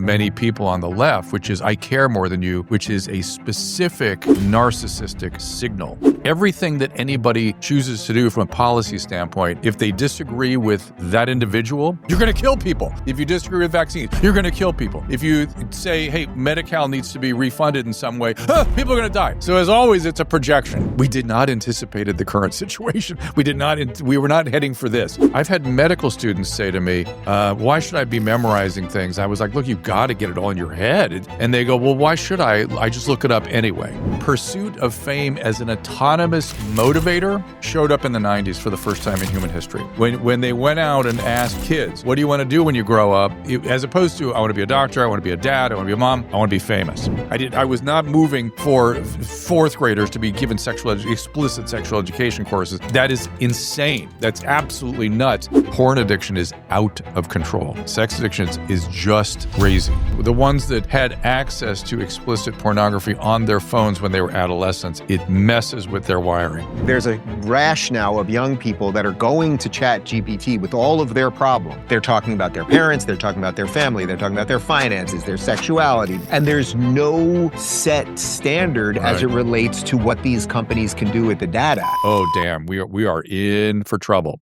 many people on the left, which is I care more than you, which is a specific narcissistic signal. Everything that anybody chooses to do from a policy standpoint, if they disagree with that individual, you're going to kill people. If you disagree with vaccines, you're going to kill people. If you say, hey, Medi-Cal needs to be refunded in some way, people are going to die. So as always, it's a projection. We did not anticipate the current situation. We were not heading for this. I've had medical students say to me, why should I be memorizing things? I was like, look, you've got to get it all in your head. And they go, well, why should I? I just look it up anyway. Pursuit of fame as an autonomous motivator showed up in the 90s for the first time in human history. When they went out and asked kids, what do you want to do when you grow up? As opposed to, I want to be a doctor, I want to be a dad, I want to be a mom, I want to be famous. I was not moving for fourth graders to be given explicit sexual education courses. That is insane. That's absolutely nuts. Porn addiction is out of control. Sex addiction is just crazy. The ones that had access to explicit pornography on their phones when they were adolescents, it messes with their wiring. There's a rash now of young people that are going to ChatGPT with all of their problems. They're talking about their parents, they're talking about their family, they're talking about their finances, their sexuality, and there's no set standard as it relates to what these companies can do with the data. Oh, damn. We are in for trouble.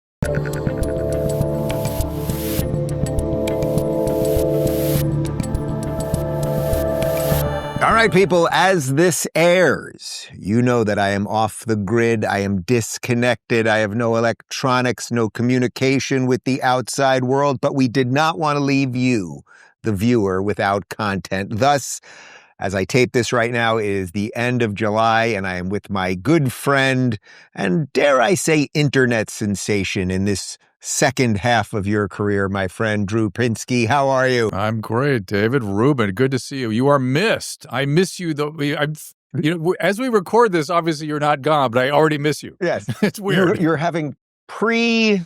All right, people, as this airs, you know that I am off the grid. I am disconnected. I have no electronics, no communication with the outside world, but we did not want to leave you, the viewer, without content. Thus, as I tape this right now, it is the end of July, and I am with my good friend and, dare I say, internet sensation in this second half of your career, my friend Drew Pinsky. How are you? I'm great, David. Rubin, good to see you. You are missed. I miss you, though. As we record this, obviously you're not gone, but I already miss you. Yes. It's weird. You're having it's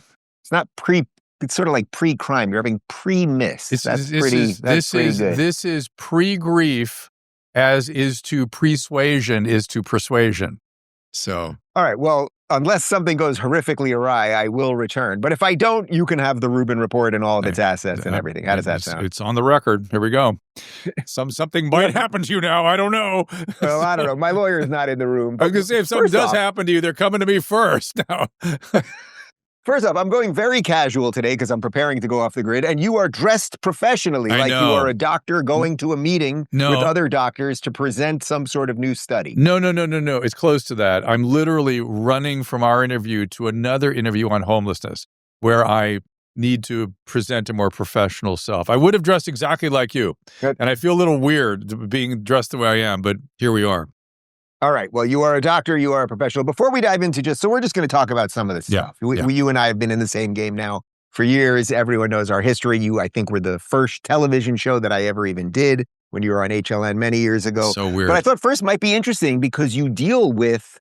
sort of like pre-crime. You're having pre-miss. That's pretty good. This is pre-grief, as is to persuasion is to persuasion. So. All right. Well, unless something goes horrifically awry, I will return. But if I don't, you can have the Rubin Report and all of its assets and everything. How does that sound? It's on the record. Here we go. Something might happen to you now. I don't know. Well, I don't know. My lawyer is not in the room. I was going to say, if something does happen to you, they're coming to me first. Now. First off, I'm going very casual today because I'm preparing to go off the grid, and you are dressed professionally like you are a doctor going to a meeting with other doctors to present some sort of new study. No. It's close to that. I'm literally running from our interview to another interview on homelessness, where I need to present a more professional self. I would have dressed exactly like you, and I feel a little weird being dressed the way I am, but here we are. All right. Well, you are a doctor. You are a professional. Before we dive into we're just going to talk about some of this stuff. You and I have been in the same game now for years. Everyone knows our history. You, I think, were the first television show that I ever even did when you were on HLN many years ago. So weird. But I thought first might be interesting because you deal with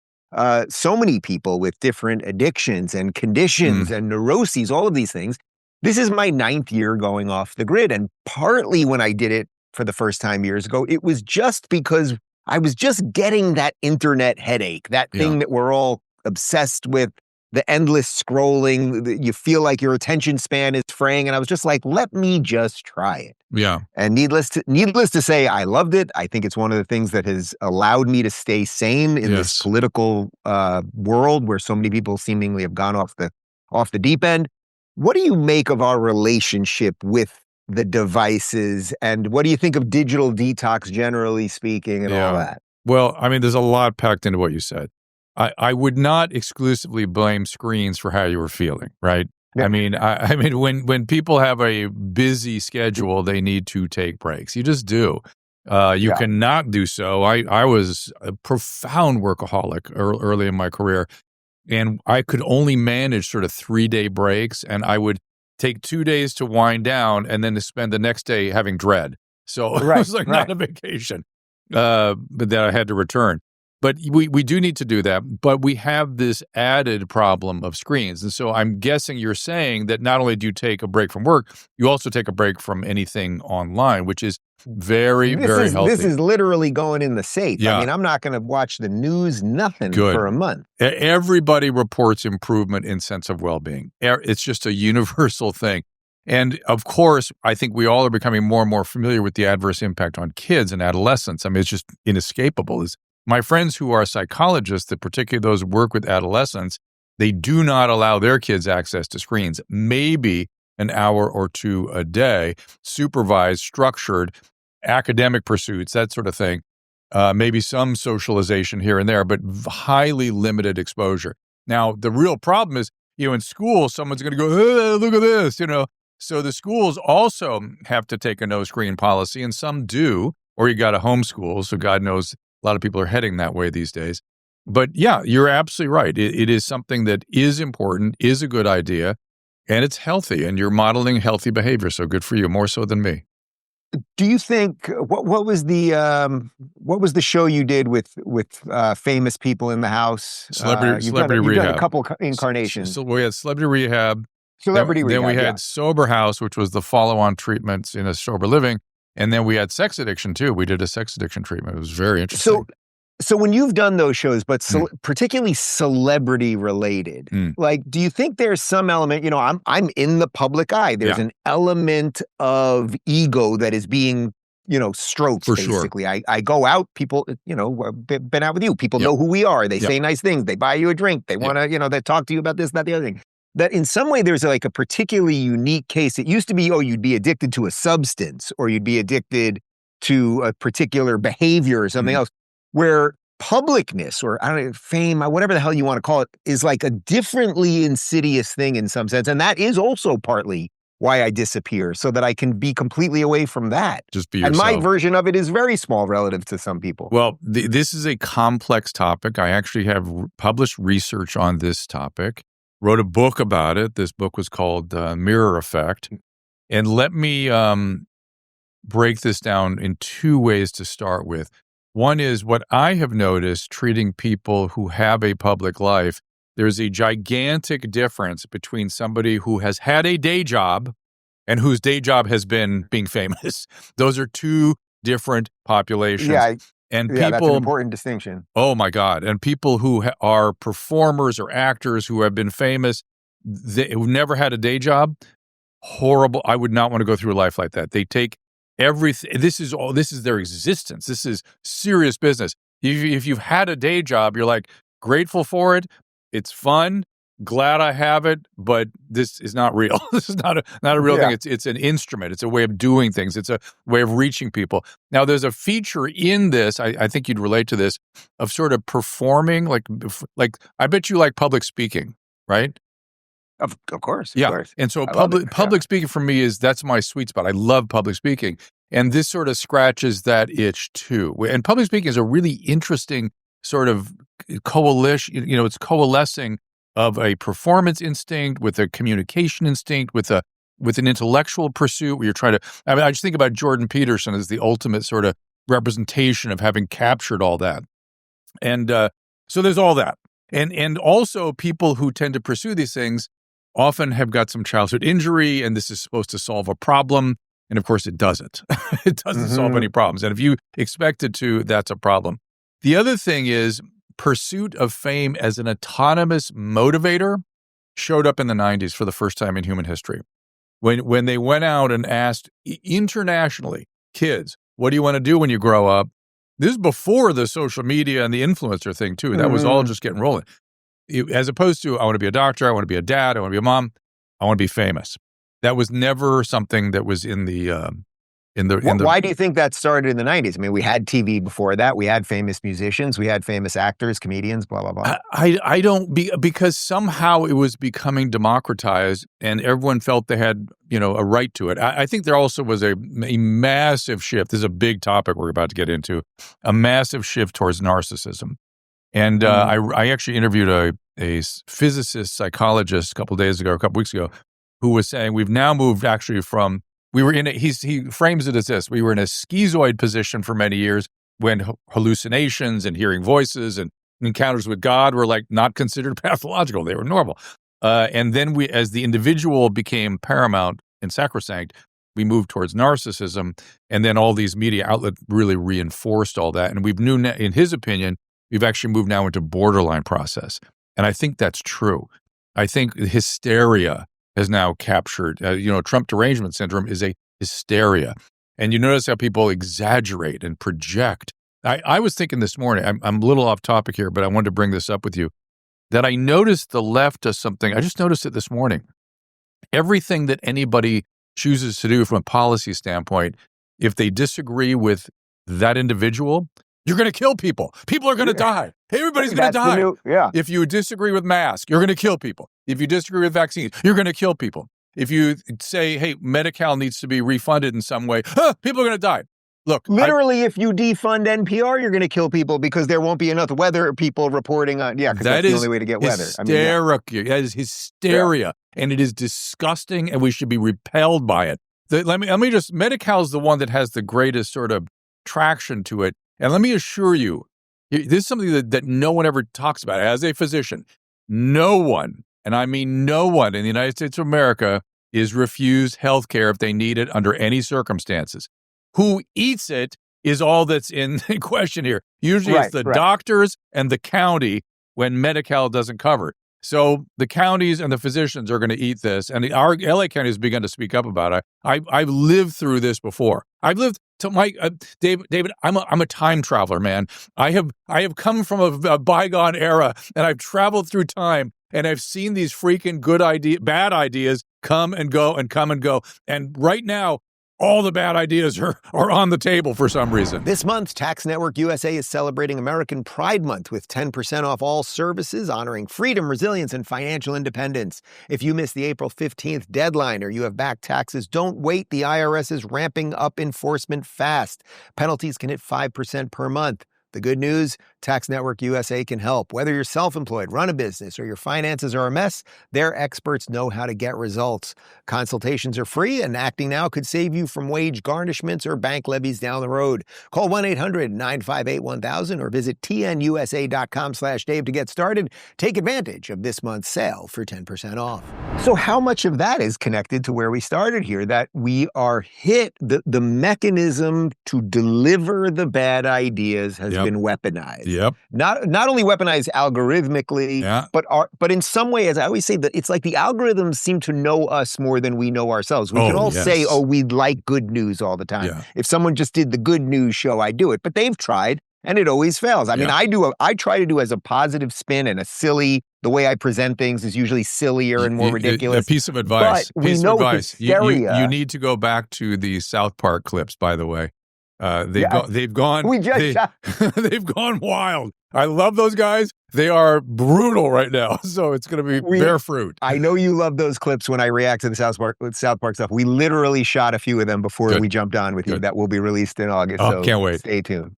so many people with different addictions and conditions and neuroses, all of these things. This is my 9th year going off the grid. And partly when I did it for the first time years ago, it was just because I was just getting that internet headache, that thing that we're all obsessed with, the endless scrolling. You feel like your attention span is fraying. And I was just like, let me just try it. Yeah. And needless to say, I loved it. I think it's one of the things that has allowed me to stay sane in this political world where so many people seemingly have gone off the deep end. What do you make of our relationship with the devices, and what do you think of digital detox, generally speaking, and all that? Well, I mean, there's a lot packed into what you said. I would not exclusively blame screens for how you were feeling, right? Yeah. I mean, when people have a busy schedule, they need to take breaks. You just do. You cannot do so. I was a profound workaholic early in my career, and I could only manage sort of 3-day breaks, and I would take 2 days to wind down and then to spend the next day having dread. So it was like not a vacation, but that I had to return. But we do need to do that. But we have this added problem of screens. And so I'm guessing you're saying that not only do you take a break from work, you also take a break from anything online, which is very healthy. This is literally going in the safe. Yeah. I mean, I'm not going to watch the news, nothing for a month. Everybody reports improvement in sense of well-being. It's just a universal thing. And of course, I think we all are becoming more and more familiar with the adverse impact on kids and adolescents. I mean, it's just inescapable. My friends who are psychologists, particularly those who work with adolescents, they do not allow their kids access to screens. Maybe an hour or two a day, supervised, structured, academic pursuits, that sort of thing. Maybe some socialization here and there, but highly limited exposure. Now, the real problem is, in school, someone's going to go, hey, look at this, So the schools also have to take a no screen policy, and some do, or you got to homeschool. So God knows a lot of people are heading that way these days. But yeah, you're absolutely right. It is something that is important, is a good idea, and it's healthy, and you're modeling healthy behavior. So good for you, more so than me. Do you think what was the show you did with famous people in the house? Celebrity You've Rehab. done a couple incarnations. So we had Celebrity Rehab. Celebrity Rehab. Then we had Sober House, which was the follow-on treatments in a sober living, and then we had Sex Addiction too. We did a sex addiction treatment. It was very interesting. So when you've done those shows, but particularly celebrity related, like, do you think there's some element, I'm in the public eye. There's an element of ego that is being, stroked, for basically. Sure. I go out, people, been out with you. People know who we are. They say nice things. They buy you a drink. They want to, they talk to you about this, that, the other thing. That in some way there's like a particularly unique case. It used to be, you'd be addicted to a substance or you'd be addicted to a particular behavior or something else. Where publicness or fame, whatever the hell you want to call it, is like a differently insidious thing in some sense. And that is also partly why I disappear, so that I can be completely away from that. Just be yourself. And my version of it is very small relative to some people. Well, this is a complex topic. I actually have published research on this topic, wrote a book about it. This book was called Mirror Effect. And let me break this down in two ways to start with. One is what I have noticed treating people who have a public life. There's a gigantic difference between somebody who has had a day job and whose day job has been being famous. Those are two different populations. And people, that's an important distinction. Oh my God. And people who are performers or actors who have been famous, who've never had a day job, horrible. I would not want to go through a life like that. They take everything. This is their existence. This is serious business. If you've had a day job, you're like grateful for it. It's fun. Glad I have it, but this is not real. This is not a real thing. It's an instrument. It's a way of doing things. It's a way of reaching people. Now, there's a feature in this, I think you'd relate to this, of sort of performing, like I bet you like public speaking, right? Of course. Yeah. Of course. And so public speaking for me that's my sweet spot. I love public speaking. And this sort of scratches that itch too. And public speaking is a really interesting sort of coalition, it's coalescing of a performance instinct with a communication instinct, with an intellectual pursuit where you're trying to, I just think about Jordan Peterson as the ultimate sort of representation of having captured all that. And so there's all that. And also people who tend to pursue these things often have got some childhood injury, and this is supposed to solve a problem. And of course, it doesn't. It doesn't solve any problems. And if you expect it to, that's a problem. The other thing is pursuit of fame as an autonomous motivator showed up in the 90s for the first time in human history. When they went out and asked internationally, kids, what do you want to do when you grow up? This is before the social media and the influencer thing, too. That was all just getting rolling. As opposed to, I want to be a doctor, I want to be a dad, I want to be a mom, I want to be famous. That was never something that was in the Why do you think that started in the 90s? I mean, we had TV before that. We had famous musicians. We had famous actors, comedians, blah, blah, blah. I don't, because somehow it was becoming democratized and everyone felt they had, a right to it. I think there also was a massive shift. This is a big topic we're about to get into, a massive shift towards narcissism. And I actually interviewed a physicist, psychologist a couple weeks ago, who was saying we've now moved actually from, he frames it as this: we were in a schizoid position for many years when hallucinations and hearing voices and encounters with God were like not considered pathological. They were normal. And then as the individual became paramount and sacrosanct, we moved towards narcissism. And then all these media outlets really reinforced all that. And in his opinion, we've actually moved now into borderline process. And I think that's true. I think hysteria has now captured. Trump derangement syndrome is a hysteria. And you notice how people exaggerate and project. I was thinking this morning, I'm a little off topic here, but I wanted to bring this up with you, that I noticed the left does something. I just noticed it this morning. Everything that anybody chooses to do from a policy standpoint, if they disagree with that individual, you're going to kill people. People are going to die. Everybody's going to die. If you disagree with masks, you're going to kill people. If you disagree with vaccines, you're going to kill people. If you say, hey, Medi-Cal needs to be refunded in some way, people are going to die. Look, literally, if you defund NPR, you're going to kill people because there won't be enough weather people reporting on. Yeah, because that's the only way to get weather. That is hysteria, and it is disgusting, and we should be repelled by it. Let me just. Medi-Cal is the one that has the greatest sort of traction to it, and let me assure you, this is something that no one ever talks about. As a physician, no one, and I mean no one in the United States of America is refused health care if they need it under any circumstances. Who eats it is all that's in question here. Usually it's the doctors and the county when Medi-Cal doesn't cover it. So the counties and the physicians are going to eat this. And our LA County has begun to speak up about it. I've lived through this before. I've lived to David, I'm a time traveler, man. I have come from a bygone era, and I've traveled through time, and I've seen these freaking bad ideas come and go and come and go. And right now, all the bad ideas are on the table for some reason. This month, Tax Network USA is celebrating American Pride Month with 10% off all services honoring freedom, resilience, and financial independence. If you missed the April 15th deadline or you have back taxes, don't wait. The IRS is ramping up enforcement fast. Penalties can hit 5% per month. The good news, Tax Network USA can help. Whether you're self-employed, run a business, or your finances are a mess, their experts know how to get results. Consultations are free, and acting now could save you from wage garnishments or bank levies down the road. Call 1-800-958-1000 or visit tnusa.com/Dave to get started. Take advantage of this month's sale for 10% off. So how much of that is connected to where we started here, that we are hit, the mechanism to deliver the bad ideas has been weaponized. Yep. Not only weaponized algorithmically, but in some way, as I always say, that it's like the algorithms seem to know us more than we know ourselves. We can all say, we like good news all the time. Yeah. If someone just did the good news show, I'd do it. But they've tried, and it always fails. I mean, I try to do as a positive spin and a silly. The way I present things is usuly sillier and more ridiculous. A piece of advice. But we know hysteria. You need to go back to the South Park clips, by the way. They've gone wild. I love those guys. They are brutal right now. So it's going to be bear fruit. I know you love those clips when I react to the South Park stuff. We literally shot a few of them before we jumped on with you that will be released in August. Oh, so can't wait. Stay tuned.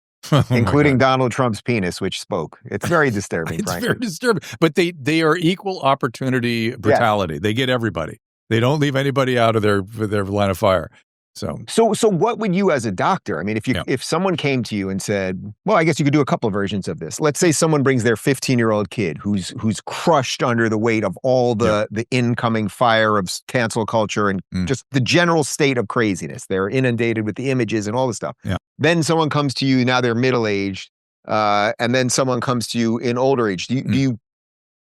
Including Donald Trump's penis, which spoke. It's very disturbing, It's very disturbing. But they are equal opportunity brutality. Yeah. They get everybody. They don't leave anybody out of their line of fire. So what would you as a doctor, I mean, if someone came to you and said, well, I guess you could do a couple of versions of this. Let's say someone brings their 15-year-old kid who's crushed under the weight of all the incoming fire of cancel culture and just the general state of craziness. They're inundated with the images and all this stuff. Yeah. Then someone comes to you, now they're middle-aged, and then someone comes to you in older age. Do you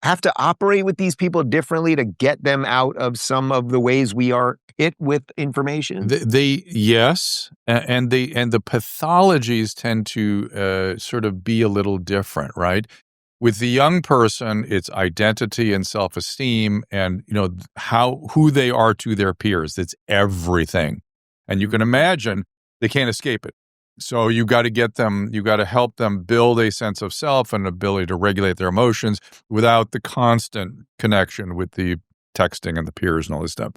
have to operate with these people differently to get them out of some of the ways we are hit with information? Yes, and the pathologies tend to sort of be a little different, right? With the young person, it's identity and self-esteem, and who they are to their peers. It's everything, and you can imagine they can't escape it. So you got to help them build a sense of self and ability to regulate their emotions without the constant connection with the texting and the peers and all this stuff.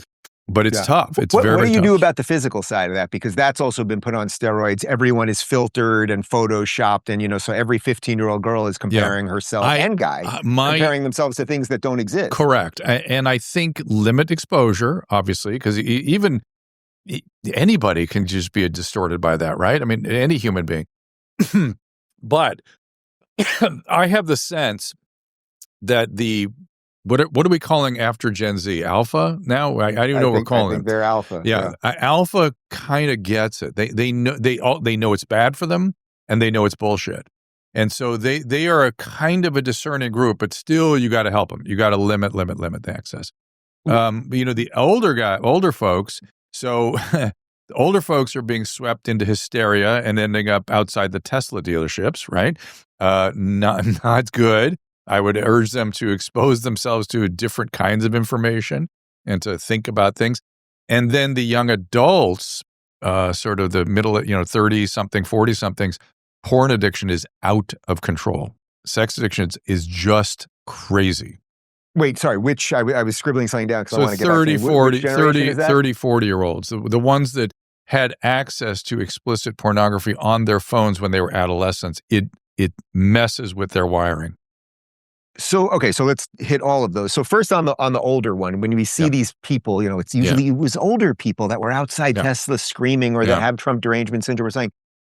But it's tough. It's very tough. What do you do about the physical side of that? Because that's also been put on steroids. Everyone is filtered and photoshopped. And, so every 15-year-old girl is comparing herself and guy, comparing themselves to things that don't exist. Correct. And I think limit exposure, obviously, because even anybody can just be distorted by that, right? I mean, any human being. But I have the sense that what are we calling after Gen Z? Alpha now? I don't even know what we're calling them. They're alpha. Yeah. Alpha kind of gets it. They know it's bad for them, and they know it's bullshit. And so they are a kind of a discerning group, but still you got to help them. You got to limit the access. The older folks. So the older folks are being swept into hysteria and ending up outside the Tesla dealerships, right? Not good. I would urge them to expose themselves to different kinds of information and to think about things. And then the young adults, sort of the middle, 30-something, 40-somethings, porn addiction is out of control. Sex addiction is just crazy. Wait, sorry, which I was scribbling something down because I So want to get 30, 40-year-olds, the ones that had access to explicit pornography on their phones when they were adolescents, it messes with their wiring. So, okay, so let's hit all of those. So first on the older one, when we see these people, it's usually it was older people that were outside Tesla screaming or that have Trump derangement syndrome or something.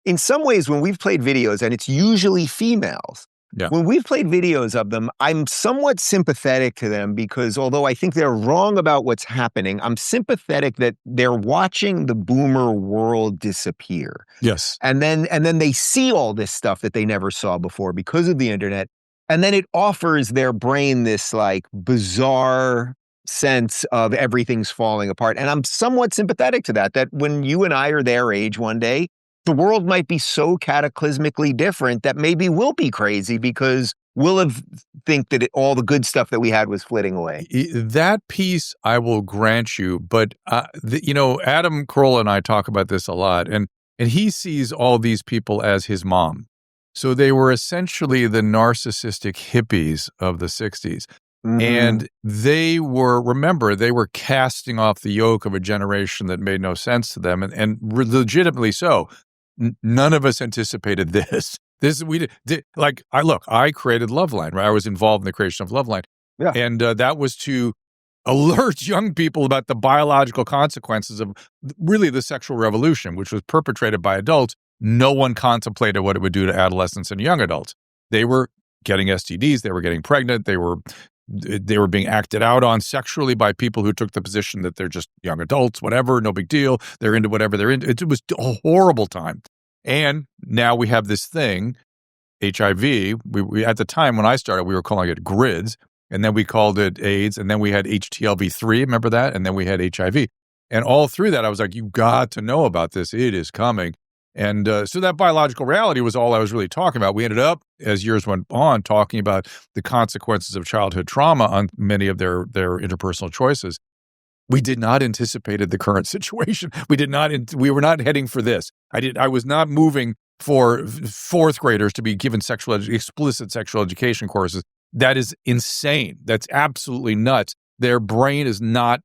In some ways, when we've played videos, and it's usually females, when we've played videos of them, I'm somewhat sympathetic to them because although I think they're wrong about what's happening, I'm sympathetic that they're watching the boomer world disappear. Yes. And then they see all this stuff that they never saw before because of the internet. And then it offers their brain this like bizarre sense of everything's falling apart. And I'm somewhat sympathetic to that when you and I are their age one day, the world might be so cataclysmically different that maybe we'll be crazy because we'll think that all the good stuff that we had was flitting away. That piece I will grant you, but Adam Carolla and I talk about this a lot, and he sees all these people as his mom. So they were essentially the narcissistic hippies of the 60s. Mm-hmm. And they were casting off the yoke of a generation that made no sense to them, and legitimately so. None of us anticipated this. I created Loveline, right? I was involved in the creation of Loveline. Yeah. And that was to alert young people about the biological consequences of really the sexual revolution, which was perpetrated by adults. No one contemplated what it would do to adolescents and young adults. They were getting STDs. They were getting pregnant. They were being acted out on sexually by people who took the position that they're just young adults, whatever, no big deal. They're into whatever they're into. It was a horrible time. And now we have this thing, HIV. We at the time when I started, we were calling it GRIDS, and then we called it AIDS, and then we had HTLV3, remember that? And then we had HIV. And all through that, I was like, you got to know about this. It is coming. And so that biological reality was all I was really talking about. We ended up, as years went on, talking about the consequences of childhood trauma on many of their interpersonal choices. We did not anticipate the current situation. We were not heading for this. I was not moving for fourth graders to be given explicit sexual education courses. That is insane. That's absolutely nuts. Their brain is not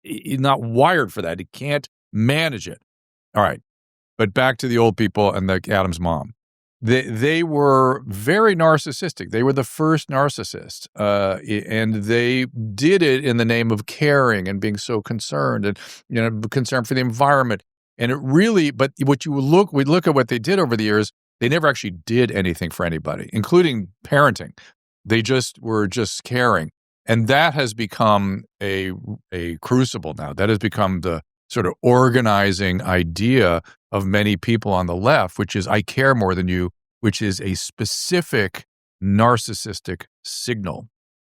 wired for that. It can't manage it. All right. But back to the old people and Adam's mom. They were very narcissistic. They were the first narcissists, and they did it in the name of caring and being so concerned and concerned for the environment. And it really, but we look at what they did over the years. They never actually did anything for anybody, including parenting. They were just caring, and that has become a crucible now. That has become the sort of organizing idea of many people on the left, which is I care more than you, which is a specific narcissistic signal.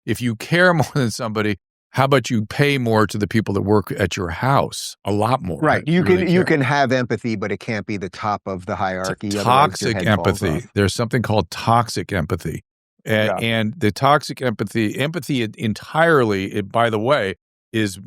If you care more than somebody, how about you pay more to the people that work at your house? A lot more. Right. You can have empathy, but it can't be the top of the hierarchy. Toxic empathy. There's something called toxic empathy. And the toxic empathy entirely, by the way, is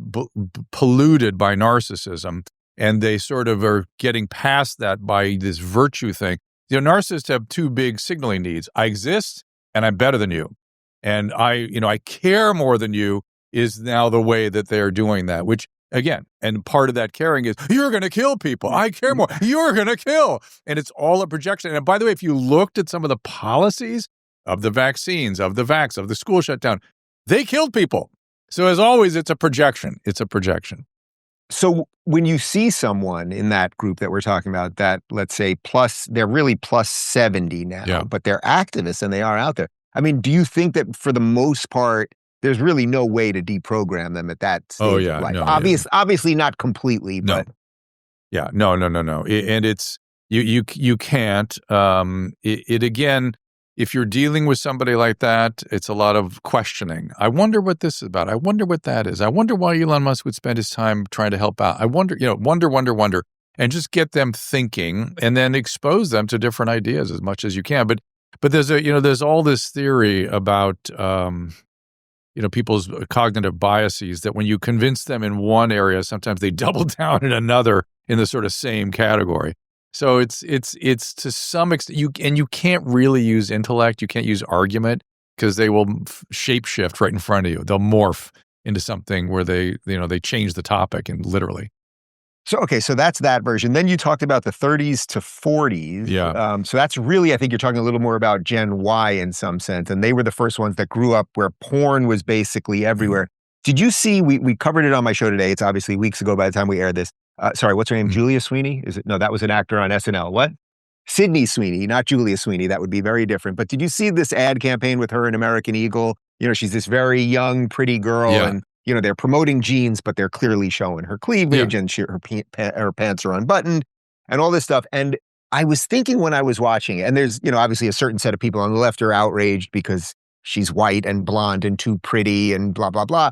polluted by narcissism. And they sort of are getting past that by this virtue thing. Narcissists have two big signaling needs. I exist and I'm better than you. And I care more than you is now the way that they are doing that, which again, and part of that caring is you're going to kill people. I care more. You're going to kill. And it's all a projection. And by the way, if you looked at some of the policies of the vaccines, of the vax, of the school shutdown, they killed people. So as always, it's a projection. It's a projection. So when you see someone in that group that we're talking about that, let's say they're really plus 70 now, but they're activists and they are out there. I mean, do you think that for the most part, there's really no way to deprogram them at that stage of life? Obviously not completely, but. Yeah, no. And it's, you can't, it again, if you're dealing with somebody like that, it's a lot of questioning. I wonder what this is about. I wonder what that is. I wonder why Elon Musk would spend his time trying to help out. I wonder, wonder, and just get them thinking and then expose them to different ideas as much as you can. But there's all this theory about, people's cognitive biases that when you convince them in one area, sometimes they double down in another in the sort of same category. So it's to some extent, you can't really use intellect. You can't use argument because they will shapeshift right in front of you. They'll morph into something where they change the topic and literally. So that's that version. Then you talked about the 30s to 40s. Yeah. So that's really, I think you're talking a little more about Gen Y in some sense. And they were the first ones that grew up where porn was basically everywhere. Did you see, we covered it on my show today. It's obviously weeks ago by the time we aired this. Sorry, what's her name? Julia Sweeney? No, that was an actor on SNL. What? Sydney Sweeney, not Julia Sweeney. That would be very different. But did you see this ad campaign with her in American Eagle? She's this very young, pretty girl. Yeah. And, they're promoting jeans, but they're clearly showing her cleavage and her pants are unbuttoned and all this stuff. And I was thinking when I was watching it, and there's, obviously a certain set of people on the left are outraged because she's white and blonde and too pretty and blah, blah, blah.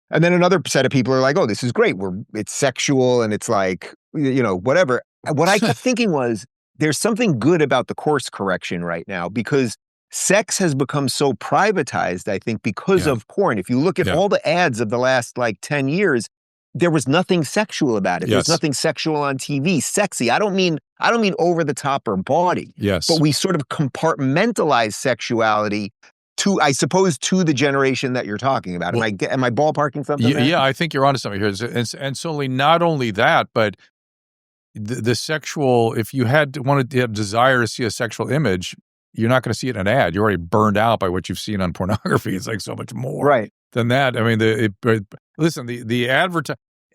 And then another set of people are like, oh, this is great. It's sexual and it's like, whatever. What I kept thinking was there's something good about the course correction right now because sex has become so privatized, I think, because of porn. If you look at all the ads of the last 10 years, there was nothing sexual about it. Yes. There's nothing sexual on TV, sexy. I don't mean over the top or baudy. Yes. But we sort of compartmentalize sexuality to the generation that you're talking about. Am I ballparking something? Yeah, I think you're onto something here. And certainly not only that, but the sexual, if you wanted to have desire to see a sexual image, you're not going to see it in an ad. You're already burned out by what you've seen on pornography. It's like so much more than that. I mean, the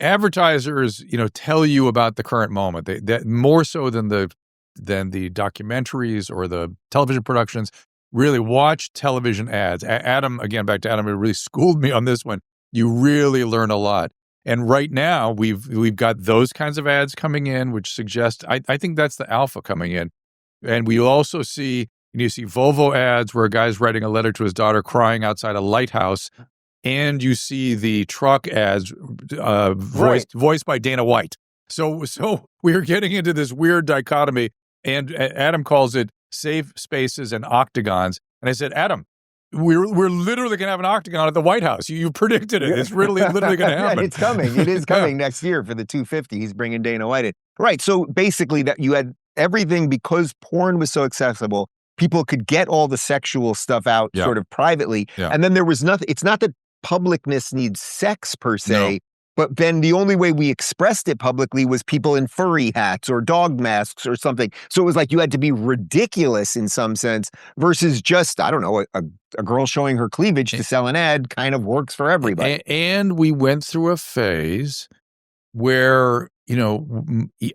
advertisers, tell you about the current moment. That more so than the documentaries or the television productions. Really watch television ads. Adam, again, back to Adam, it really schooled me on this one. You really learn a lot. And right now we've got those kinds of ads coming in, which suggest, I think that's the alpha coming in. And we also see Volvo ads where a guy's writing a letter to his daughter crying outside a lighthouse. And you see the truck ads voiced by Dana White. So we are getting into this weird dichotomy. And Adam calls it safe spaces and octagons. And I said, Adam, we're literally going to have an octagon at the White House. You predicted it. It's literally going to happen. It's coming. It is coming next year for the 250. He's bringing Dana White in. Right. So basically that you had everything because porn was so accessible. People could get all the sexual stuff out sort of privately. Yeah. And then there was nothing. It's not that publicness needs sex per se. No. But then the only way we expressed it publicly was people in furry hats or dog masks or something. So it was like you had to be ridiculous in some sense versus just, I don't know, a girl showing her cleavage to sell an ad kind of works for everybody. And we went through a phase where,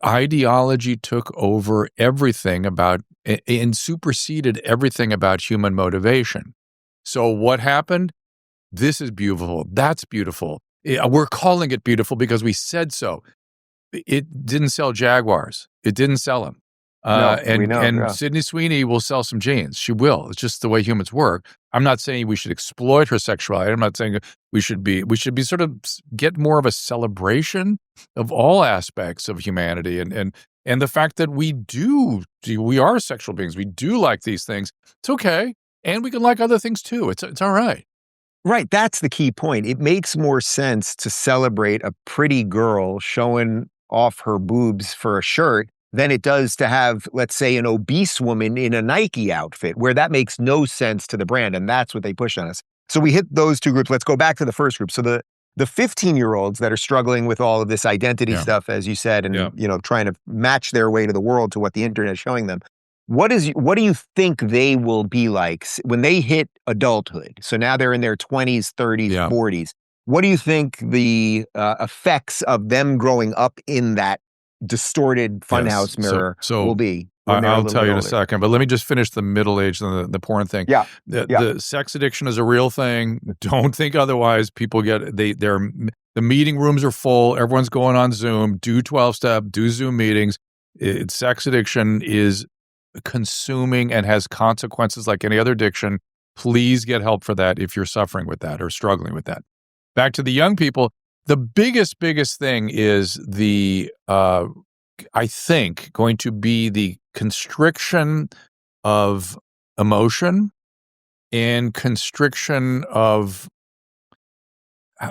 ideology took over everything about and superseded everything about human motivation. So what happened? This is beautiful. That's beautiful. We're calling it beautiful because we said so. It didn't sell Jaguars. It didn't sell them. Sydney Sweeney will sell some jeans. She will. It's just the way humans work. I'm not saying we should exploit her sexuality. I'm not saying we should be sort of get more of a celebration of all aspects of humanity and the fact that we are sexual beings. We do like these things. It's okay. And we can like other things too. It's all right. Right. That's the key point. It makes more sense to celebrate a pretty girl showing off her boobs for a shirt than it does to have, let's say, an obese woman in a Nike outfit where that makes no sense to the brand. And that's what they push on us. So we hit those two groups. Let's go back to the first group. So the 15-year-olds that are struggling with all of this identity stuff, as you said, and trying to match their way to the world to what the internet is showing them. What do you think they will be like when they hit adulthood? So now they're in their 20s, 30s, 40s. What do you think the effects of them growing up in that distorted funhouse mirror will be? I'll tell you in a second, but let me just finish the middle age and the porn thing. The sex addiction is a real thing. Don't think otherwise. People the meeting rooms are full. Everyone's going on Zoom. Do 12-step. Do Zoom meetings. Sex addiction is consuming and has consequences like any other addiction. Please get help for that if you're suffering with that or struggling with that. Back to the young people, the biggest thing is I think, going to be the constriction of emotion and constriction of,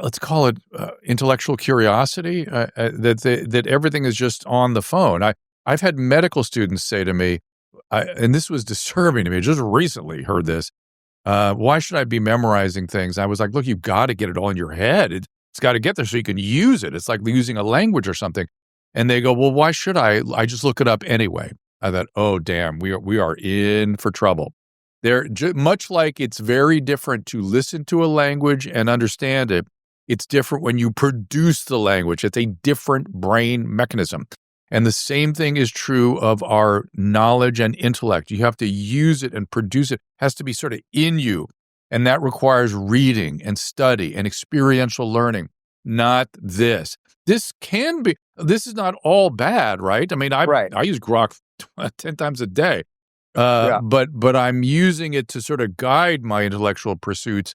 let's call it intellectual curiosity, that everything is just on the phone. I've had medical students say to me, and this was disturbing to me, just recently heard this, why should I be memorizing things? I was like, look, you've got to get it all in your head. It's got to get there so you can use it. It's like using a language or something. And they go, well, why should I? I just look it up anyway. I thought, oh, damn, we are in for trouble. Much like it's very different to listen to a language and understand it, it's different when you produce the language. It's a different brain mechanism. And the same thing is true of our knowledge and intellect. You have to use it and produce it. It has to be sort of in you. And that requires reading and study and experiential learning, not this. This is not all bad, right? I mean, I use Grok 10 times a day, but I'm using it to sort of guide my intellectual pursuits,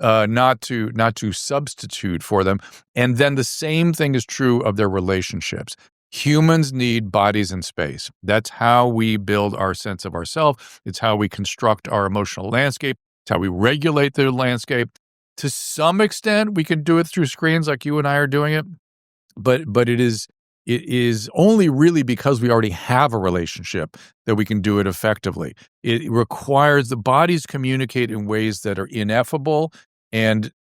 not to substitute for them. And then the same thing is true of their relationships. Humans need bodies and space. That's how we build our sense of ourself. It's how we construct our emotional landscape. It's how we regulate the landscape. To some extent, we can do it through screens like you and I are doing it, but it is only really because we already have a relationship that we can do it effectively. It requires the bodies communicate in ways that are ineffable and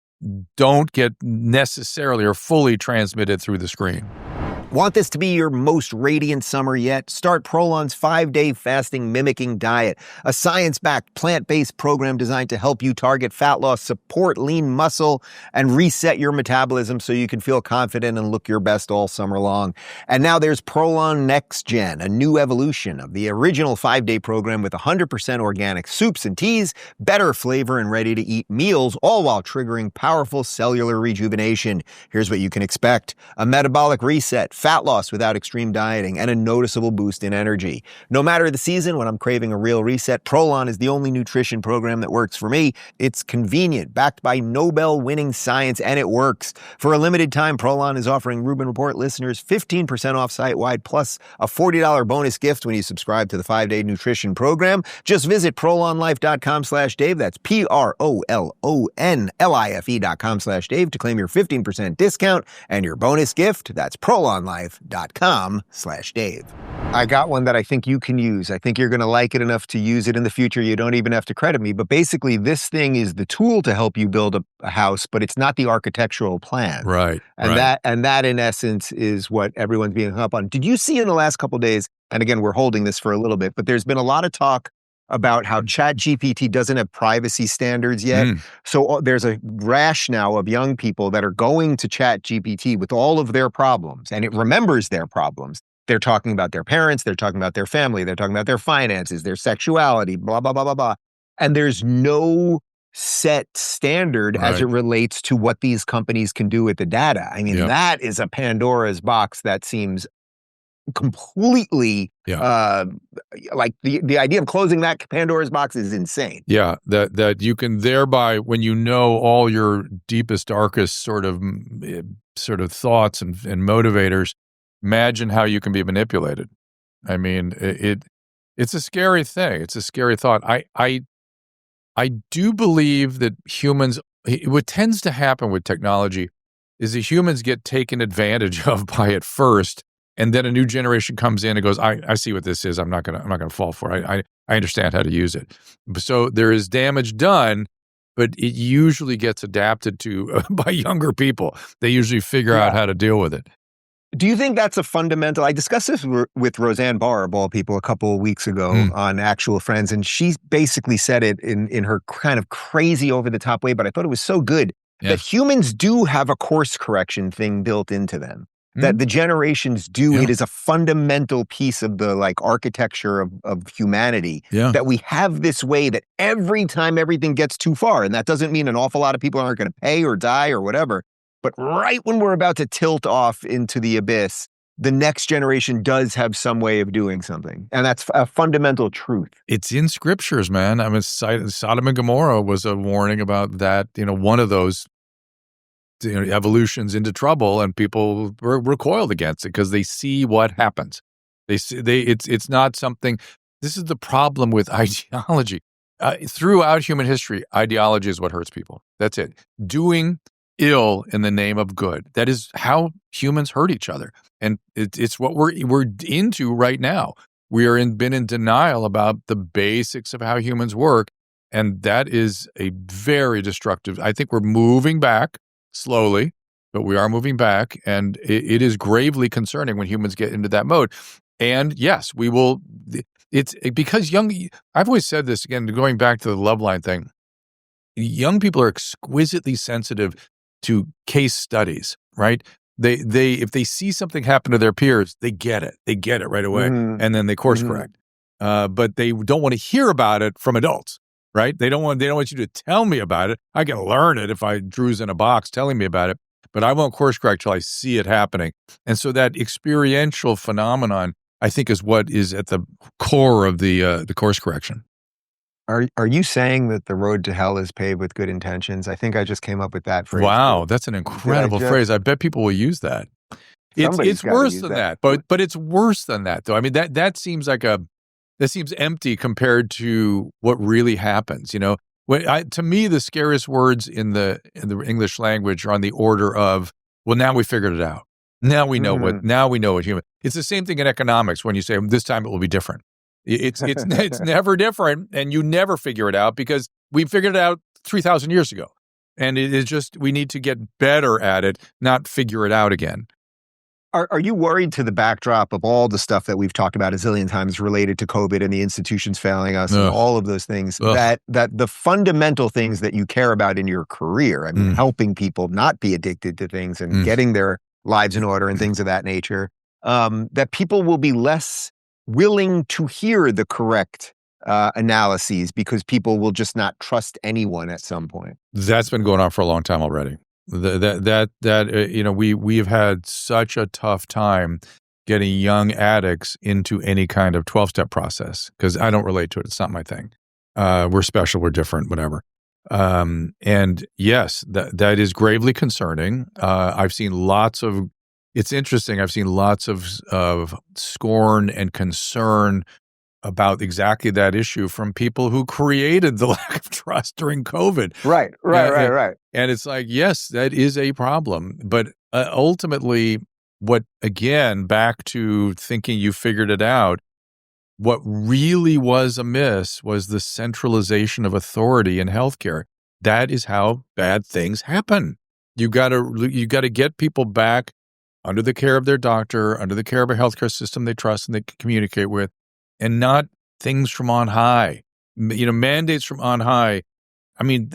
don't get necessarily or fully transmitted through the screen. Want this to be your most radiant summer yet? Start Prolon's 5-day fasting mimicking diet, a science-backed plant-based program designed to help you target fat loss, support lean muscle, and reset your metabolism so you can feel confident and look your best all summer long. And now there's Prolon Next Gen, a new evolution of the original 5-day program with 100% organic soups and teas, better flavor and ready-to-eat meals, all while triggering powerful cellular rejuvenation. Here's what you can expect: a metabolic reset, fat loss without extreme dieting, and a noticeable boost in energy. No matter the season, when I'm craving a real reset, Prolon is the only nutrition program that works for me. It's convenient, backed by Nobel-winning science, and it works. For a limited time, Prolon is offering Rubin Report listeners 15% off site-wide, plus a $40 bonus gift when you subscribe to the 5-day nutrition program. Just visit prolonlife.com/Dave. That's PROLONLIFE.com/Dave to claim your 15% discount and your bonus gift. That's prolonlife.com/Dave. I got one that I think you can use. I think you're going to like it enough to use it in the future. You don't even have to credit me. But basically, this thing is the tool to help you build a house, but it's not the architectural plan. Right. And that in essence is what everyone's being hung up on. Did you see in the last couple of days, and again, we're holding this for a little bit, but there's been a lot of talk about how ChatGPT doesn't have privacy standards yet. So there's a rash now of young people that are going to ChatGPT with all of their problems, and it remembers their problems. They're talking about their parents, they're talking about their family, they're talking about their finances, their sexuality, blah, blah, blah, blah, blah. And there's no set standard as it relates to what these companies can do with the data. I mean, that is a Pandora's box that seems completely like the idea of closing that Pandora's box is insane. Yeah, that you can thereby, when you know all your deepest, darkest sort of thoughts and motivators, imagine how you can be manipulated. I mean, it's a scary thing. It's a scary thought. I do believe that humans, what tends to happen with technology is that humans get taken advantage of by it first. And then a new generation comes in and goes, I see what this is. I'm not gonna fall for it. I understand how to use it. So there is damage done, but it usually gets adapted to by younger people. They usually figure out how to deal with it. Do you think that's a fundamental? I discussed this with Roseanne Barr, of all people, a couple of weeks ago on Actual Friends, and she basically said it in her kind of crazy over the top way, but I thought it was so good that humans do have a course correction thing built into them. That the generations do. It is a fundamental piece of the architecture of humanity that we have this way that every time everything gets too far, and that doesn't mean an awful lot of people aren't going to pay or die or whatever, but right when we're about to tilt off into the abyss, the next generation does have some way of doing something. And that's a fundamental truth. It's in scriptures, man. I mean, Sodom and Gomorrah was a warning about that, one of those evolutions into trouble, and people were recoiled against it because they see what happens. It's not something. This is the problem with ideology. Throughout human history, ideology is what hurts people. That's it. Doing ill in the name of good. That is how humans hurt each other, and it's what we're into right now. We are been in denial about the basics of how humans work, and that is a very destructive. I think we're moving back slowly, but we are moving back, and it is gravely concerning when humans get into that mode. And yes, we will. It's because I've always said this, again, going back to the love line thing. Young people are exquisitely sensitive to case studies, right? They if they see something happen to their peers, they get it. They get it right away, and then they course correct. But they don't want to hear about it from adults, right? They don't want you to tell me about it. I can learn it if Drew's in a box telling me about it, but I won't course correct till I see it happening. And so that experiential phenomenon, I think, is what is at the core of the course correction. Are you saying that the road to hell is paved with good intentions? I think I just came up with that phrase. Wow, that's an incredible phrase. I bet people will use that. It's worse than that, but it's worse than that, though. I mean, that seems like that seems empty compared to what really happens. To me, the scariest words in the English language are on the order of, well, now we figured it out. Now we know what human. It's the same thing in economics when you say this time it will be different. It's never different, and you never figure it out because we figured it out 3,000 years ago, and it is just we need to get better at it, not figure it out again. Are you worried to the backdrop of all the stuff that we've talked about a zillion times related to COVID and the institutions failing us and all of those things, that the fundamental things that you care about in your career, I mean, helping people not be addicted to things and getting their lives in order and things of that nature, that people will be less willing to hear the correct analyses because people will just not trust anyone at some point? That's been going on for a long time already. We have had such a tough time getting young addicts into any kind of 12-step process because I don't relate to it. It's not my thing. We're special. We're different. Whatever. And yes, that is gravely concerning. I've seen lots of. It's interesting. I've seen lots of scorn and concern about exactly that issue from people who created the lack of trust during COVID. Right. And it's like, yes, that is a problem. But ultimately, back to thinking you figured it out, what really was amiss was the centralization of authority in healthcare. That is how bad things happen. You got to get people back under the care of their doctor, under the care of a healthcare system they trust and they can communicate with, and not things from on high. Mandates from on high. I mean,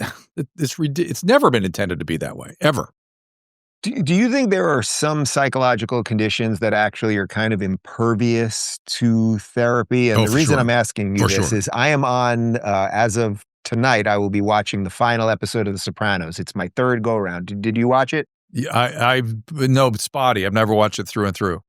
it's never been intended to be that way, ever. Do you think there are some psychological conditions that actually are kind of impervious to therapy? And the reason I'm asking you this is I am on, as of tonight, I will be watching the final episode of The Sopranos. It's my third go-around. Did you watch it? Yeah, no, spotty. I've never watched it through and through.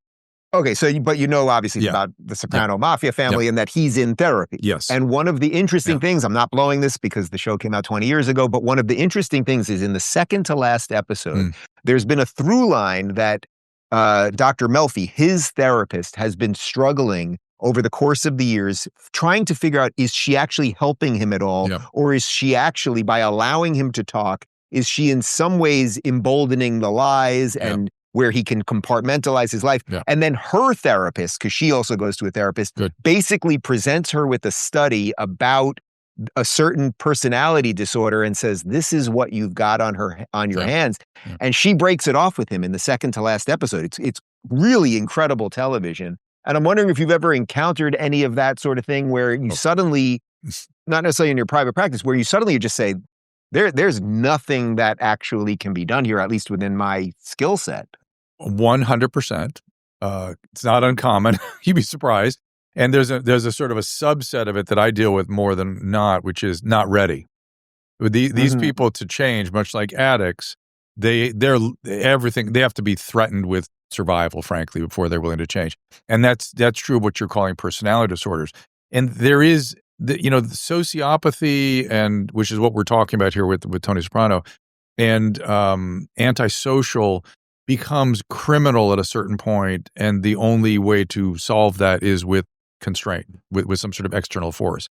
Okay, but obviously about the Soprano mafia family and that he's in therapy. Yes. And one of the interesting things, I'm not blowing this because the show came out 20 years ago, but one of the interesting things is in the second to last episode, there's been a through line that Dr. Melfi, his therapist, has been struggling over the course of the years, trying to figure out, is she actually helping him at all? Yeah. Or is she actually, by allowing him to talk, is she in some ways emboldening the lies and where he can compartmentalize his life? Yeah. And then her therapist, because she also goes to a therapist, basically presents her with a study about a certain personality disorder and says, this is what you've got on your hands. Yeah. And she breaks it off with him in the second to last episode. It's really incredible television. And I'm wondering if you've ever encountered any of that sort of thing where you suddenly, not necessarily in your private practice, where you suddenly just say, there's nothing that actually can be done here, at least within my skill set. 100%. It's not uncommon. You'd be surprised. And there's a sort of a subset of it that I deal with more than not, which is not ready. These people to change, much like addicts, they're everything. They have to be threatened with survival, frankly, before they're willing to change. And that's true of what you're calling personality disorders. And there is the sociopathy, and which is what we're talking about here with Tony Soprano, and antisocial becomes criminal at a certain point, and the only way to solve that is with constraint, with some sort of external force,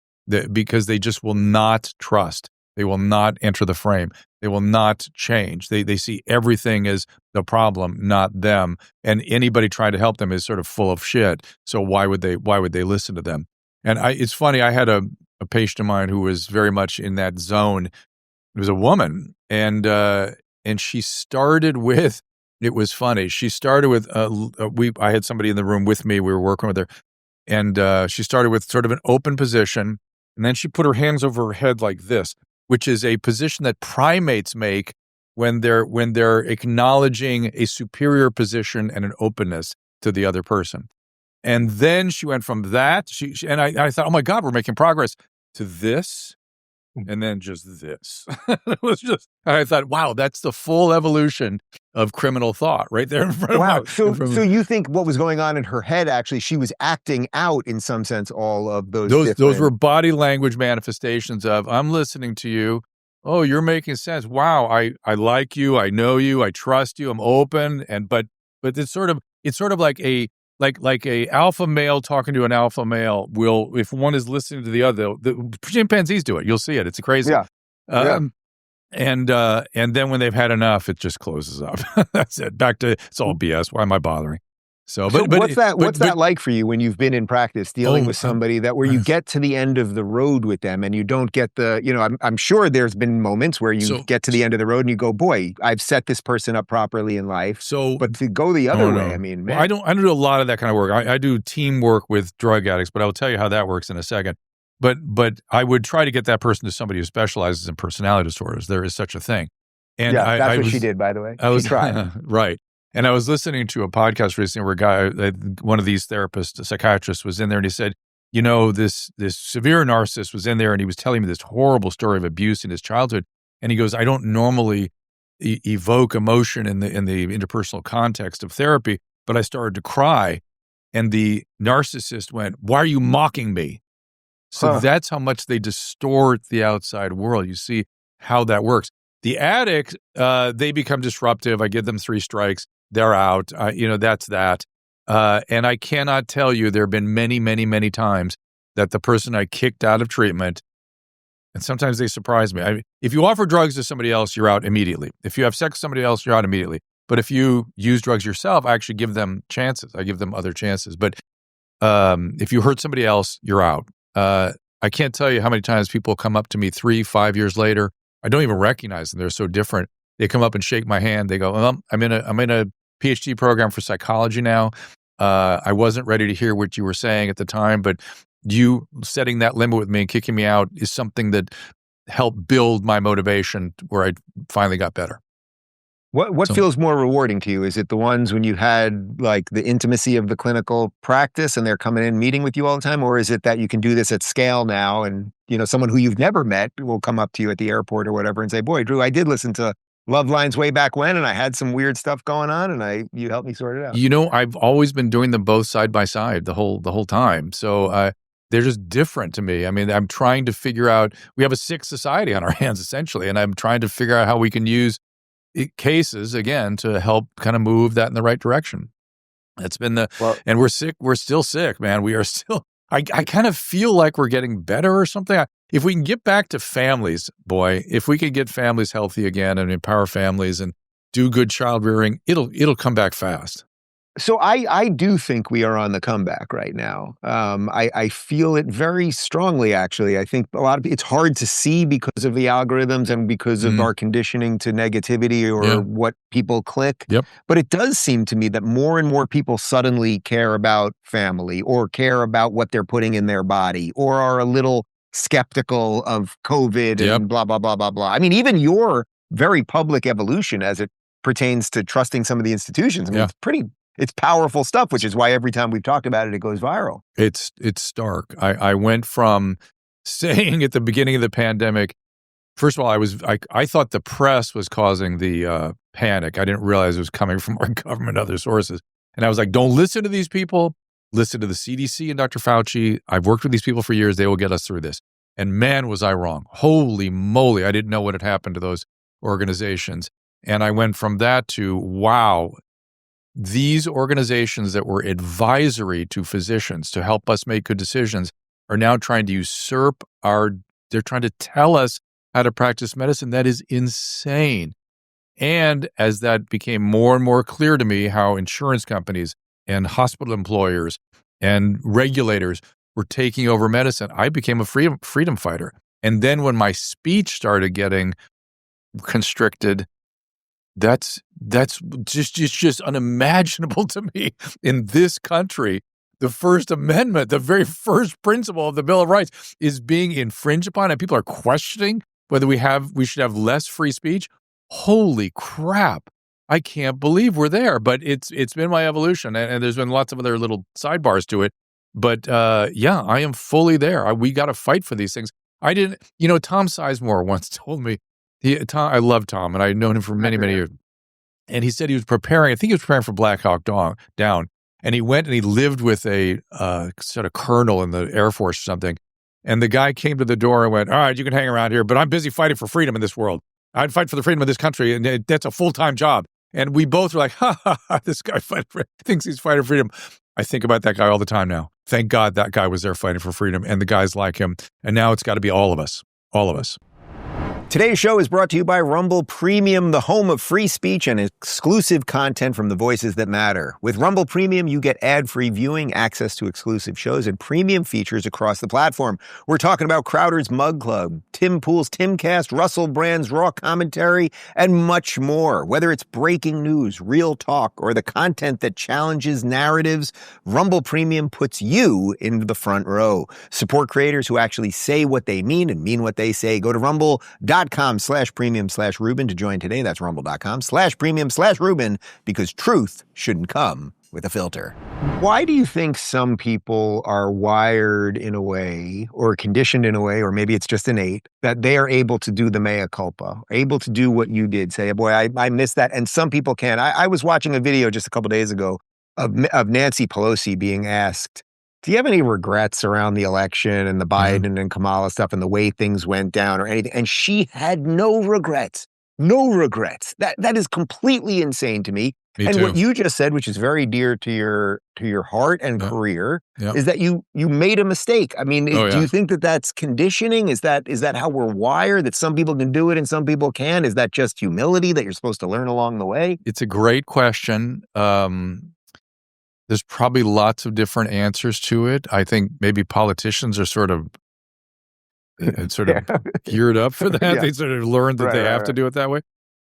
because they just will not trust. They will not enter the frame. They will not change. They see everything as the problem, not them. And anybody trying to help them is sort of full of shit. So why would they listen to them? And it's funny, I had a patient of mine who was very much in that zone. It was a woman, and she started with, it was funny. She started with, I had somebody in the room with me. We were working with her, and she started with sort of an open position, and then she put her hands over her head like this, which is a position that primates make when they're acknowledging a superior position and an openness to the other person. And then she went from that, and I thought, oh my God, we're making progress, to this, and then just this. It was just, I thought, wow, that's the full evolution of criminal thought right there in front of Wow. my. So you think what was going on in her head, actually, she was acting out, in some sense, all of those Those were body language manifestations of, I'm listening to you. Oh, you're making sense. Wow, I like you. I know you. I trust you. I'm open. But it's sort of like a alpha male talking to an alpha male will, if one is listening to the other, the chimpanzees do it. You'll see it. It's crazy. Yeah. And then when they've had enough, it just closes up. That's it. Back to, it's all BS. Why am I bothering? So what's that like for you when you've been in practice dealing with somebody where you get to the end of the road with them and you don't get I'm sure there's been moments where you get to the end of the road and you go, boy, I've set this person up properly in life. But to go the other way, I mean, man. Well, I don't do a lot of that kind of work. I do teamwork with drug addicts, but I'll tell you how that works in a second. But I would try to get that person to somebody who specializes in personality disorders. There is such a thing. And that's what she did, by the way. She tried. Right. And I was listening to a podcast recently where a guy, one of these therapists, a psychiatrist, was in there, and he said, this severe narcissist was in there, and he was telling me this horrible story of abuse in his childhood. And he goes, I don't normally evoke emotion in the interpersonal context of therapy, but I started to cry. And the narcissist went, why are you mocking me? So that's how much they distort the outside world. You see how that works. The addict, they become disruptive. I give them 3 strikes. They're out. That's that. And I cannot tell you, there have been many, many, many times that the person I kicked out of treatment, and sometimes they surprise me. If you offer drugs to somebody else, you're out immediately. If you have sex with somebody else, you're out immediately. But if you use drugs yourself, I actually give them chances. I give them other chances. But if you hurt somebody else, you're out. I can't tell you how many times people come up to me 3-5 years later. I don't even recognize them. They're so different. They come up and shake my hand. They go, I'm in a PhD program for psychology now. I wasn't ready to hear what you were saying at the time, but you setting that limit with me and kicking me out is something that helped build my motivation where I finally got better. What feels more rewarding to you? Is it the ones when you had like the intimacy of the clinical practice and they're coming in meeting with you all the time? Or is it that you can do this at scale now and, someone who you've never met will come up to you at the airport or whatever and say, boy, Drew, I did listen to Love Lines way back when and I had some weird stuff going on and you helped me sort it out. I've always been doing them both side by side the whole time. So they're just different to me. I mean, I'm trying to figure out, we have a sick society on our hands essentially, and I'm trying to figure out how we can use cases again to help kind of move that in the right direction. That's been and we're sick. We're still sick, man. We are still, I kind of feel like we're getting better or something. If we can get back to families, if we could get families healthy again and empower families and do good child rearing, it'll come back fast. So I do think we are on the comeback right now. I feel it very strongly, actually. I think it's hard to see because of the algorithms and because of our conditioning to negativity or what people click. Yep. But it does seem to me that more and more people suddenly care about family or care about what they're putting in their body or are a little skeptical of COVID and blah, blah, blah, blah, blah. I mean, even your very public evolution as it pertains to trusting some of the institutions, I mean, it's powerful stuff, which is why every time we've talked about it, it goes viral. It's stark. I went from saying at the beginning of the pandemic, first of all, I thought the press was causing the panic. I didn't realize it was coming from our government, other sources. And I was like, don't listen to these people. Listen to the CDC and Dr. Fauci. I've worked with these people for years. They will get us through this. And man, was I wrong. Holy moly. I didn't know what had happened to those organizations. And I went from that to, wow, these organizations that were advisory to physicians to help us make good decisions are now trying to usurp they're trying to tell us how to practice medicine. That is insane. And as that became more and more clear to me, how insurance companies and hospital employers and regulators were taking over medicine, I became a freedom fighter. And then when my speech started getting constricted, that's just unimaginable to me. In this country, the First Amendment, the very first principle of the Bill of Rights, is being infringed upon, and people are questioning whether we should have less free speech. Holy crap. I can't believe we're there, but it's been my evolution, and there's been lots of other little sidebars to it. But yeah, I am fully there. We got to fight for these things. Tom Sizemore once told me, I love Tom, and I've known him for many, many years. And he said he was preparing for Black Hawk Down. And he went and he lived with a sort of colonel in the Air Force or something. And the guy came to the door and went, all right, you can hang around here, but I'm busy fighting for freedom in this world. I'd fight for the freedom of this country, and that's a full-time job. And we both were like, this guy thinks he's fighting for freedom. I think about that guy all the time now. Thank God that guy was there fighting for freedom, and the guys like him. And now it's got to be all of us. All of us. Today's show is brought to you by Rumble Premium, the home of free speech and exclusive content from the voices that matter. With Rumble Premium, you get ad-free viewing, access to exclusive shows, and premium features across the platform. We're talking about Crowder's Mug Club, Tim Pool's Timcast, Russell Brand's Raw Commentary, and much more. Whether it's breaking news, real talk, or the content that challenges narratives, Rumble Premium puts you into the front row. Support creators who actually say what they mean and mean what they say. Go to rumble.com/premium/Rubin to join today. That's rumble.com/premium/Rubin, because truth shouldn't come with a filter. Why do you think some people are wired in a way or conditioned in a way, or maybe it's just innate, that they are able to do the mea culpa, able to do what you did, say, boy, I missed that, and some people can't? I was watching a video just a couple days ago of Nancy Pelosi being asked, do you have any regrets around the election and the Biden and Kamala stuff and the way things went down or anything? And she had no regrets. No regrets. That is completely insane to me. Me and too. What you just said, which is very dear to your heart and career, is that you made a mistake. I mean, do you think that that's conditioning? Is that how we're wired, that some people can do it and some people can? Is that just humility that you're supposed to learn along the way? It's a great question. There's probably lots of different answers to it. I think maybe politicians are sort of geared up for that. Yeah. They sort of learned that they have to do it that way.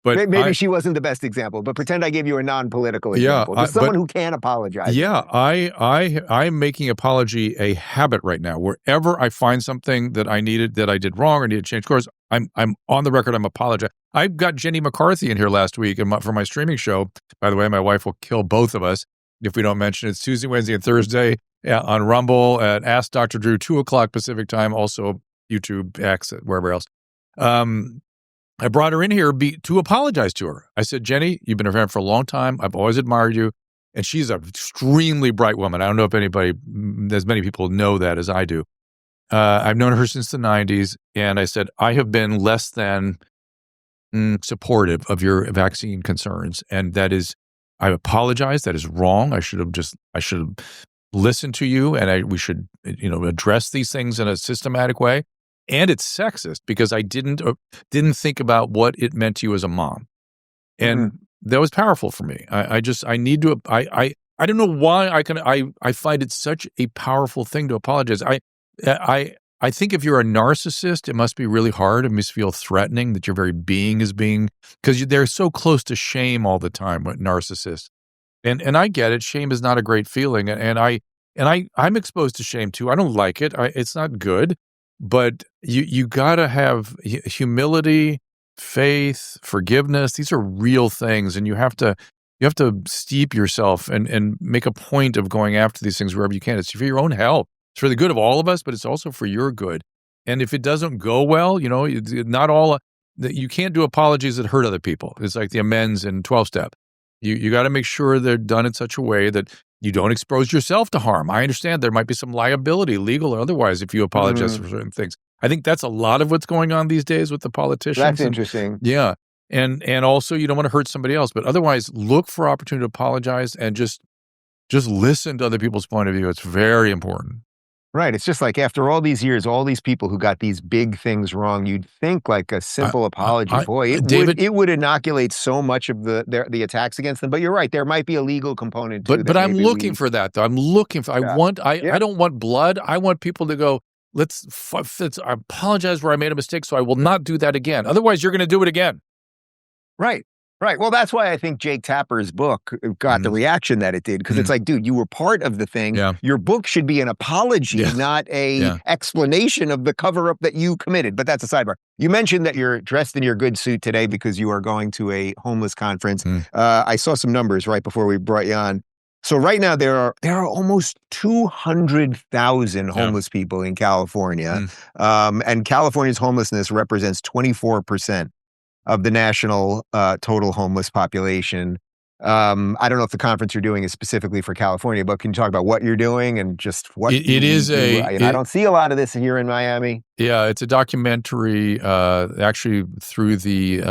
But maybe she wasn't the best example, but pretend I gave you a non-political example. Just someone who can apologize. Yeah, I'm making apology a habit right now. Wherever I find something that I needed, that I did wrong or need to change course, I'm on the record, I'm apologizing. I got Jenny McCarthy in here last week for my streaming show. By the way, my wife will kill both of us if we don't mention it. It's Tuesday, Wednesday, and Thursday on Rumble at Ask Dr. Drew, 2:00 Pacific time, also YouTube, X, wherever else. I brought her in here to apologize to her. I said, Jenny, you've been a friend for a long time. I've always admired you. And she's an extremely bright woman. I don't know if as many people know that as I do. I've known her since the 90s. And I said, I have been less than supportive of your vaccine concerns. And that is, I apologize. That is wrong. I should have listened to you, and we should, address these things in a systematic way. And it's sexist because I didn't think about what it meant to you as a mom. And that was powerful for me. I need to, I don't know why I find it such a powerful thing to apologize. I think if you're a narcissist, it must be really hard. It must feel threatening that your very being is because they're so close to shame all the time with narcissists. And I get it. Shame is not a great feeling. And I'm exposed to shame too. I don't like it. It's not good. But you gotta have humility, faith, forgiveness. These are real things, and you have to steep yourself and make a point of going after these things wherever you can. It's for your own health. It's for the good of all of us, but it's also for your good. And if it doesn't go well, not all, you can't do apologies that hurt other people. It's like the amends in 12-step. You got to make sure they're done in such a way that you don't expose yourself to harm. I understand there might be some liability, legal or otherwise, if you apologize for certain things. I think that's a lot of what's going on these days with the politicians. That's interesting. Yeah. And also you don't want to hurt somebody else, but otherwise look for opportunity to apologize and just listen to other people's point of view. It's very important. Right. It's just like after all these years, all these people who got these big things wrong, you'd think like a simple apology, it would inoculate so much of the attacks against them. But you're right. There might be a legal component to it. But I'm looking for that, though. I'm looking for, I don't want blood. I want people to go, let's I apologize where I made a mistake, so I will not do that again. Otherwise, you're going to do it again. Right. Right. Well, that's why I think Jake Tapper's book got the reaction that it did, because it's like, dude, you were part of the thing. Yeah. Your book should be an apology, not a explanation of the cover-up that you committed. But that's a sidebar. You mentioned that you're dressed in your good suit today because you are going to a homeless conference. I saw some numbers right before we brought you on. So right now there are almost 200,000 homeless people in California, and California's homelessness represents 24% of the national total homeless population. I don't know if the conference you're doing is specifically for California, but can you talk about what you're doing and just what it is? I don't see a lot of this here in Miami. Yeah, it's a documentary actually through the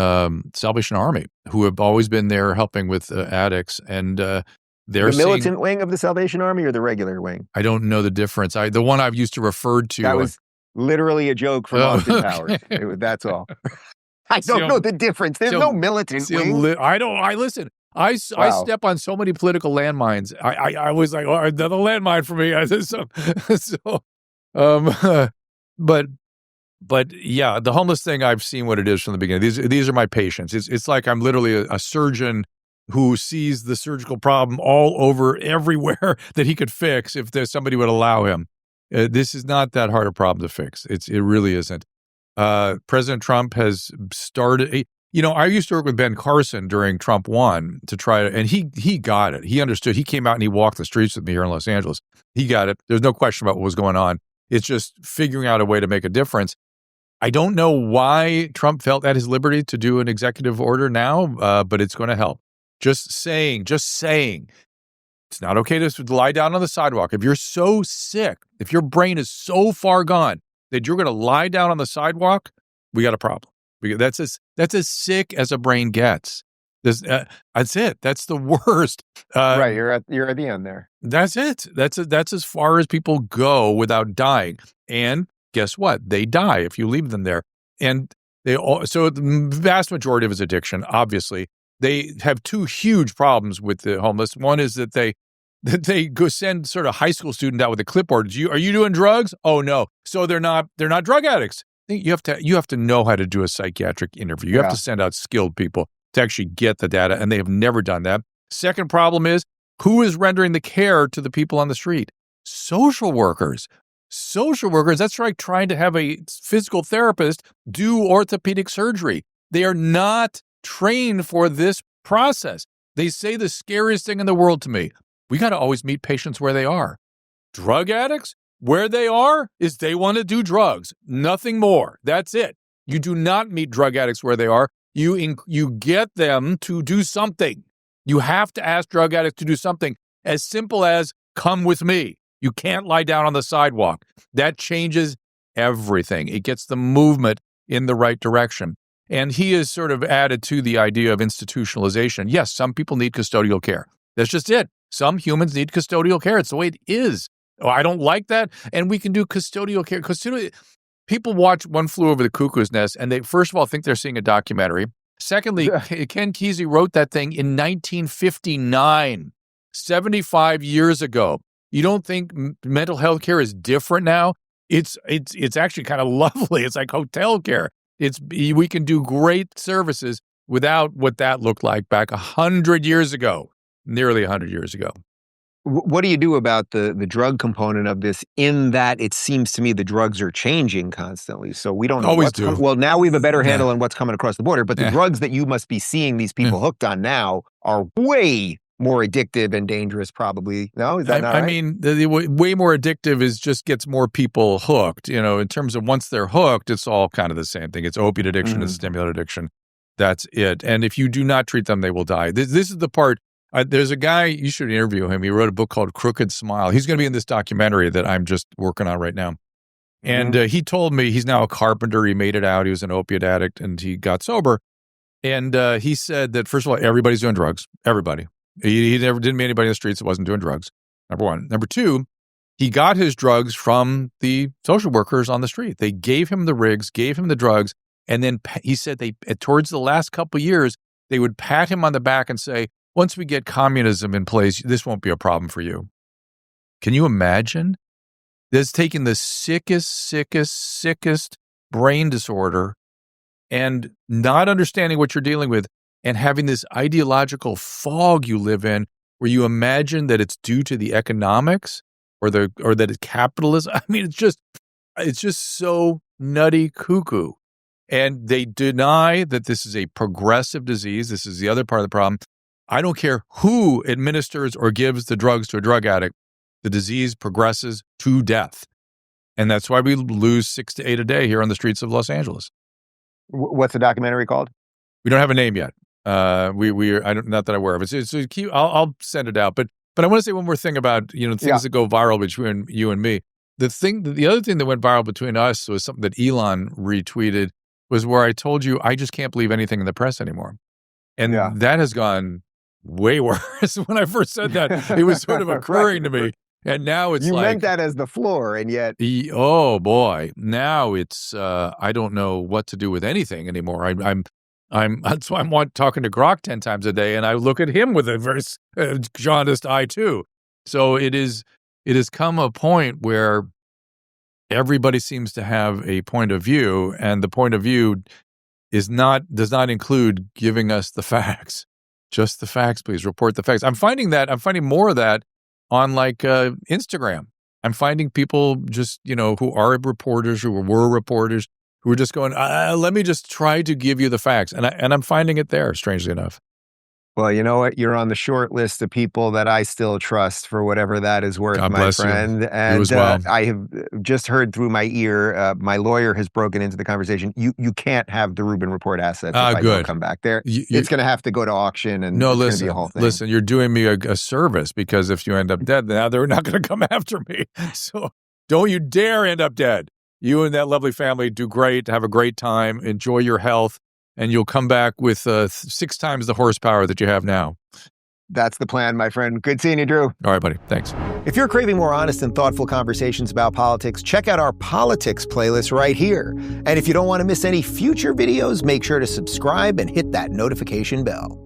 Salvation Army, who have always been there helping with addicts, and they're the militant wing of the Salvation Army or the regular wing? I don't know the difference. The one I've used to refer to. That was literally a joke from Austin Powers. That's all. I don't know the difference. There's no militant wing. Listen. I step on so many political landmines. I was like, oh, another landmine for me. But yeah, the homeless thing, I've seen what it is from the beginning. These are my patients. It's like I'm literally a surgeon who sees the surgical problem all over everywhere that he could fix if there's somebody would allow him. This is not that hard a problem to fix. It really isn't. President Trump has started, I used to work with Ben Carson during Trump 1 to try to, and he got it. He understood. He came out and he walked the streets with me here in Los Angeles. He got it. There's no question about what was going on. It's just figuring out a way to make a difference. I don't know why Trump felt at his liberty to do an executive order now, but it's going to help. Just saying, it's not okay to lie down on the sidewalk. If you're so sick, if your brain is so far gone that you're going to lie down on the sidewalk, we got a problem. That's as sick as a brain gets. That's it. That's the worst. Right, you're at the end there. That's it. That's as far as people go without dying. And guess what? They die if you leave them there. And so the vast majority of his addiction, obviously, they have two huge problems with the homeless. One is that they go send sort of high school student out with a clipboard. Are you doing drugs? Oh no. So they're not drug addicts. You have to know how to do a psychiatric interview. You have to send out skilled people to actually get the data, and they have never done that. Second problem is, who is rendering the care to the people on the street? Social workers. That's like trying to have a physical therapist do orthopedic surgery. They are not trained for this process. They say the scariest thing in the world to me. We got to always meet patients where they are. Drug addicts, where they are is they want to do drugs. Nothing more. That's it. You do not meet drug addicts where they are. You get them to do something. You have to ask drug addicts to do something as simple as come with me. You can't lie down on the sidewalk. That changes everything. It gets the movement in the right direction. And he has sort of added to the idea of institutionalization. Yes, some people need custodial care. That's just it. Some humans need custodial care. It's the way it is. Oh, I don't like that. And we can do custodial care. People watch One Flew Over the Cuckoo's Nest, and they, first of all, think they're seeing a documentary. Secondly, Ken Kesey wrote that thing in 1959, 75 years ago. You don't think mental health care is different now? It's actually kind of lovely. It's like hotel care. We can do great services without what that looked like back 100 years ago, nearly 100 years ago. What do you do about the drug component of this, in that it seems to me the drugs are changing constantly? So we don't know. Always do. Well, now we have a better handle on what's coming across the border, but the drugs that you must be seeing these people hooked on now are way more addictive and dangerous, probably. No, is that not right? I mean, the way more addictive is just gets more people hooked. In terms of once they're hooked, it's all kind of the same thing. It's opiate addiction, it's stimulant addiction. That's it. And if you do not treat them, they will die. This is the part. There's a guy, you should interview him. He wrote a book called Crooked Smile. He's going to be in this documentary that I'm just working on right now. And he told me he's now a carpenter. He made it out. He was an opiate addict and he got sober. And he said that, first of all, everybody's doing drugs. Everybody. He never didn't meet anybody in the streets that wasn't doing drugs, number one. Number two, he got his drugs from the social workers on the street. They gave him the rigs, gave him the drugs. And then he said towards the last couple of years, they would pat him on the back and say, once we get communism in place, this won't be a problem for you. Can you imagine? That's taking the sickest brain disorder and not understanding what you're dealing with and having this ideological fog you live in where you imagine that it's due to the economics or that it's capitalism. I mean, it's just so nutty cuckoo. And they deny that this is a progressive disease. This is the other part of the problem. I don't care who administers or gives the drugs to a drug addict. The disease progresses to death. And that's why we lose 6 to 8 a day here on the streets of Los Angeles. What's the documentary called? We don't have a name yet. Not that I'm aware of it. I'll send it out. But I want to say one more thing about, things that go viral between you and me. The other thing that went viral between us was something that Elon retweeted, was where I told you, I just can't believe anything in the press anymore. And that has gone way worse. When I first said that, it was sort of occurring to me. And now it's you meant that as the floor, and yet... Oh, boy. Now it's, I don't know what to do with anything anymore. That's why I'm talking to Grok 10 times a day, and I look at him with a very jaundiced eye, too. So it has come a point where everybody seems to have a point of view, and the point of view does not include giving us the facts. Just the facts, please. Report the facts. I'm finding more of that on Instagram. I'm finding people just, who are reporters, who were reporters, who are just going, let me just try to give you the facts. And I'm finding it there, strangely enough. Well, you know what? You're on the short list of people that I still trust for whatever that is worth, God my bless friend. you. And You as well. I have just heard through my ear, my lawyer has broken into the conversation. You can't have the Rubin Report assets if I don't come back there. It's going to have to go to auction, and it's going to be a whole thing. Listen, you're doing me a service, because if you end up dead, now they're not going to come after me. So don't you dare end up dead. You and that lovely family do great, have a great time, enjoy your health, and you'll come back with 6 times the horsepower that you have now. That's the plan, my friend. Good seeing you, Drew. All right, buddy. Thanks. If you're craving more honest and thoughtful conversations about politics, check out our politics playlist right here. And if you don't want to miss any future videos, make sure to subscribe and hit that notification bell.